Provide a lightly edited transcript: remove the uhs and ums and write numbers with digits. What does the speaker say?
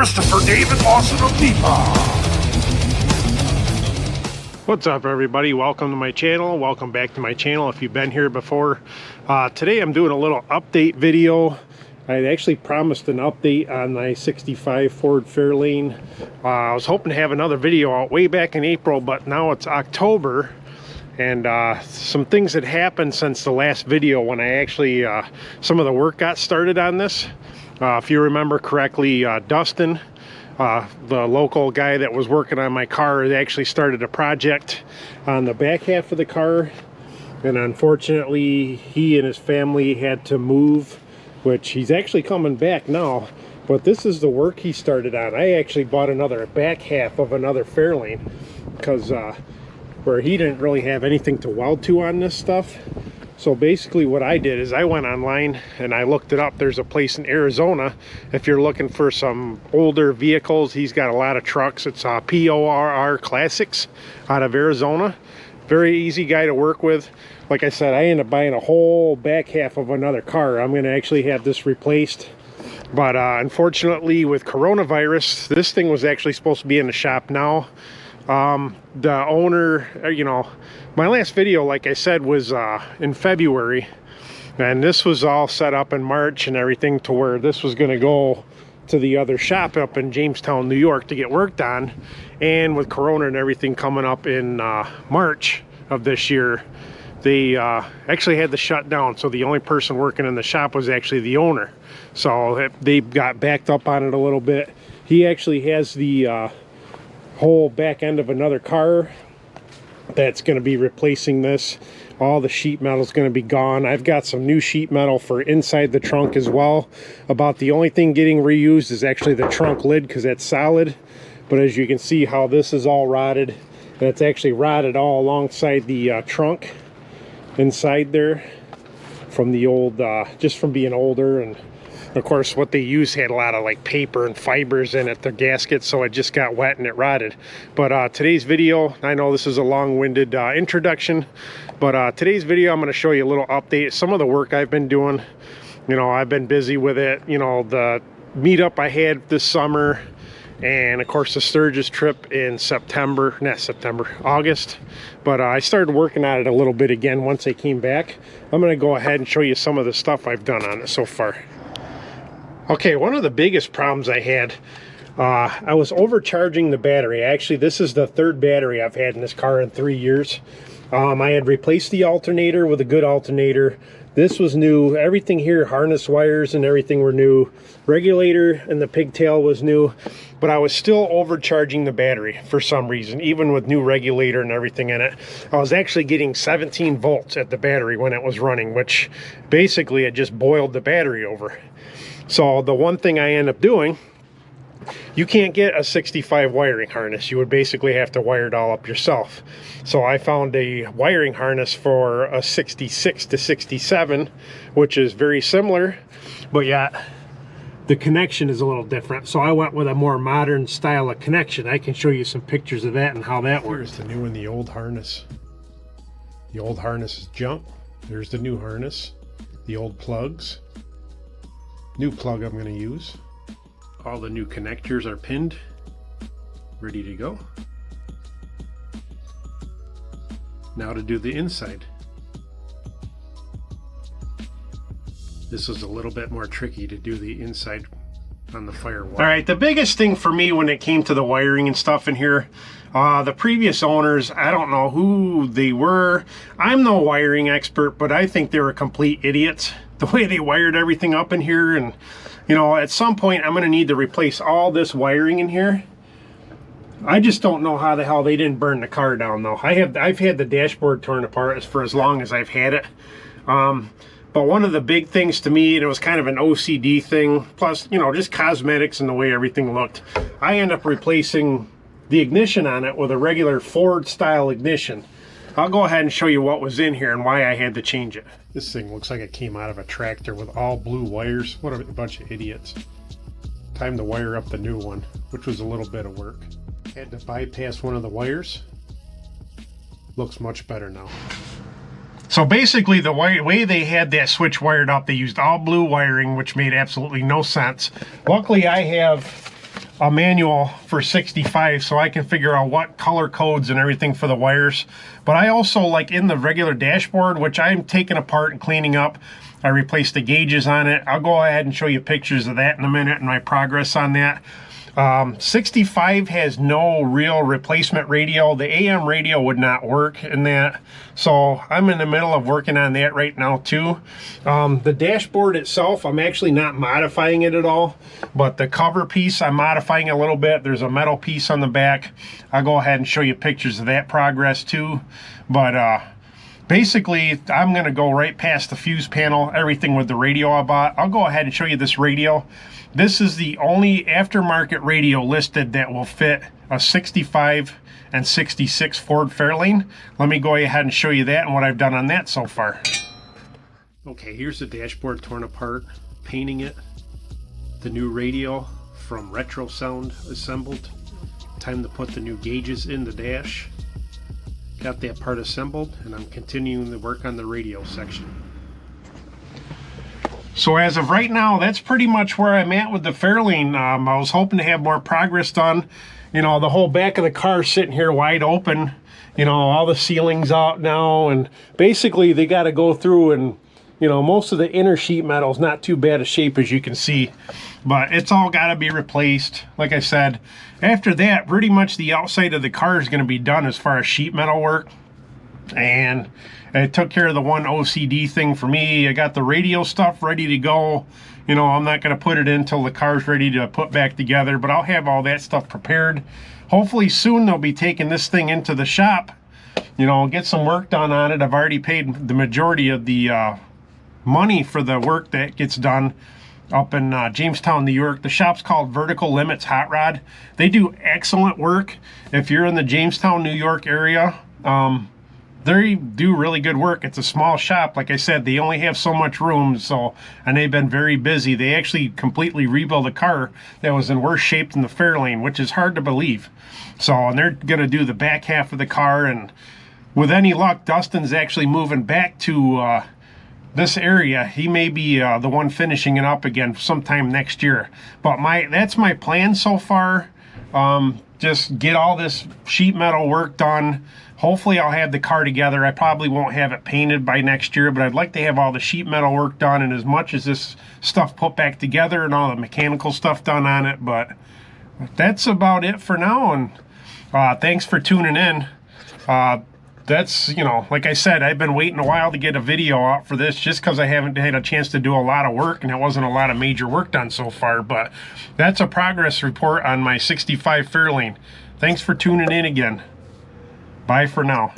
Christopher David Lawson of Deepa. What's up, everybody? Welcome to my channel. Welcome back to my channel if you've been here before. Today I'm doing a little update video. I actually promised an update on my 65 Ford Fairlane. I was hoping to have another video out way back in April, but now it's October, and some things had happened since the last video when I actually some of the work got started on this. If you remember correctly, Dustin, the local guy that was working on my car, actually started a project on the back half of the car, and unfortunately he and his family had to move, which he's actually coming back now. But this is the work he started on. I actually bought another back half of another Fairlane because where he didn't really have anything to weld to on this stuff. So basically what I did is I went online and I looked it up. There's a place in Arizona if you're looking for some older vehicles. He's got a lot of trucks. It's PORR Classics out of Arizona. Very easy guy to work with. Like I said, I ended up buying a whole back half of another car. I'm going to actually have this replaced. But unfortunately with coronavirus, this thing was actually supposed to be in the shop now. The owner, you know, my last video, like I said, was in February, and this was all set up in March and everything to where this was going to go to the other shop up in Jamestown, New York to get worked on. And with Corona and everything coming up in March of this year, they actually had to shut down. So the only person working in the shop was actually the owner. So they got backed up on it a little bit. He actually has the whole back end of another car that's going to be replacing this. All the sheet metal is going to be gone. I've got some new sheet metal for inside the trunk as well. About the only thing getting reused is actually the trunk lid because that's solid. But as you can see how this is all rotted, and it's actually rotted all alongside the trunk inside there from the old, just from being older. And of course what they used had a lot of like paper and fibers in it, the gasket, so it just got wet and it rotted. But today's video, I know this is a long-winded introduction, but today's video I'm going to show you a little update, some of the work I've been doing. You know, I've been busy with it, you know, the meetup I had this summer, and of course the Sturgis Trip in August. But I started working on it a little bit again once I came back. I'm going to go ahead and show you some of the stuff I've done on it so far. Okay, one of the biggest problems I had, I was overcharging the battery. Actually, this is the third battery I've had in this car in 3 years. I had replaced the alternator with a good alternator. This was new. Everything here, harness wires and everything were new. Regulator and the pigtail was new, but I was still overcharging the battery for some reason, even with new regulator and everything in it. I was actually getting 17 volts at the battery when it was running, which basically it just boiled the battery over. So the one thing I end up doing, you can't get a 65 wiring harness. You would basically have to wire it all up yourself. So I found a wiring harness for a 66 to 67, which is very similar, but yet the connection is a little different. So I went with a more modern style of connection. I can show you some pictures of that and how that works. Here's the new and the old harness. The old harness is junk. There's the new harness. The old plugs. New plug I'm going to use. All the new connectors are pinned, ready to go. Now to do the inside. This is a little bit more tricky to do the inside on the firewall. All right, the biggest thing for me when it came to the wiring and stuff in here, the previous owners, I don't know who they were. I'm no wiring expert, but I think they were complete idiots. The way they wired everything up in here, and you know, at some point I'm going to need to replace all this wiring in here. I just don't know how the hell they didn't burn the car down though. I've had the dashboard torn apart for as long as I've had it. But one of the big things to me, and it was kind of an OCD thing, plus, you know, just cosmetics and the way everything looked, I end up replacing the ignition on it with a regular Ford style ignition. I'll go ahead and show you what was in here and why I had to change it. This thing looks like it came out of a tractor with all blue wires. What a bunch of idiots. Time to wire up the new one, which was a little bit of work. Had to bypass one of the wires. Looks much better now. So basically the way they had that switch wired up, they used all blue wiring, which made absolutely no sense. Luckily I have a manual for 65 so I can figure out what color codes and everything for the wires. But I also, like in the regular dashboard, which I'm taking apart and cleaning up, I replaced the gauges on it. I'll go ahead and show you pictures of that in a minute and my progress on that. 65 has no real replacement radio. The AM radio would not work in that, so I'm in the middle of working on that right now too. The dashboard itself, I'm actually not modifying it at all, but the cover piece I'm modifying a little bit. There's a metal piece on the back. I'll go ahead and show you pictures of that progress too. But basically, I'm going to go right past the fuse panel, everything with the radio I bought. I'll go ahead and show you this radio. This is the only aftermarket radio listed that will fit a 65 and 66 Ford Fairlane. Let me go ahead and show you that and what I've done on that so far. Okay, here's the dashboard torn apart, painting it. The new radio from RETROSOUND assembled. Time to put the new gauges in the dash. Got that part assembled, and I'm continuing to work on the radio section. So as of right now, that's pretty much where I'm at with the Fairlane. I was hoping to have more progress done. You know, the whole back of the car sitting here wide open. You know, all the ceiling's out now, and basically they got to go through and, you know, most of the inner sheet metal's not too bad a shape as you can see, but it's all got to be replaced. Like I said, after that, pretty much the outside of the car is going to be done as far as sheet metal work. And it took care of the one OCD thing for me. I got the radio stuff ready to go. You know, I'm not going to put it in until the car's ready to put back together, but I'll have all that stuff prepared. Hopefully soon they'll be taking this thing into the shop, you know, get some work done on it. I've already paid the majority of the money for the work that gets done up in Jamestown, New York. The shop's called Vertical Limits Hot Rod. They do excellent work. If you're in the Jamestown, New York area, they do really good work. It's a small shop. Like I said, they only have so much room, and they've been very busy. They actually completely rebuilt a car that was in worse shape than the Fairlane, which is hard to believe. So, and they're going to do the back half of the car, and with any luck, Dustin's actually moving back to this area. He may be the one finishing it up again sometime next year. But that's my plan so far. Just get all this sheet metal work done. Hopefully I'll have the car together. I probably won't have it painted by next year, but I'd like to have all the sheet metal work done and as much as this stuff put back together and all the mechanical stuff done on it. But that's about it for now, and thanks for tuning in. That's, you know, like I said, I've been waiting a while to get a video out for this just because I haven't had a chance to do a lot of work, and there wasn't a lot of major work done so far. But that's a progress report on my 65 Fairlane. Thanks for tuning in again. Bye for now.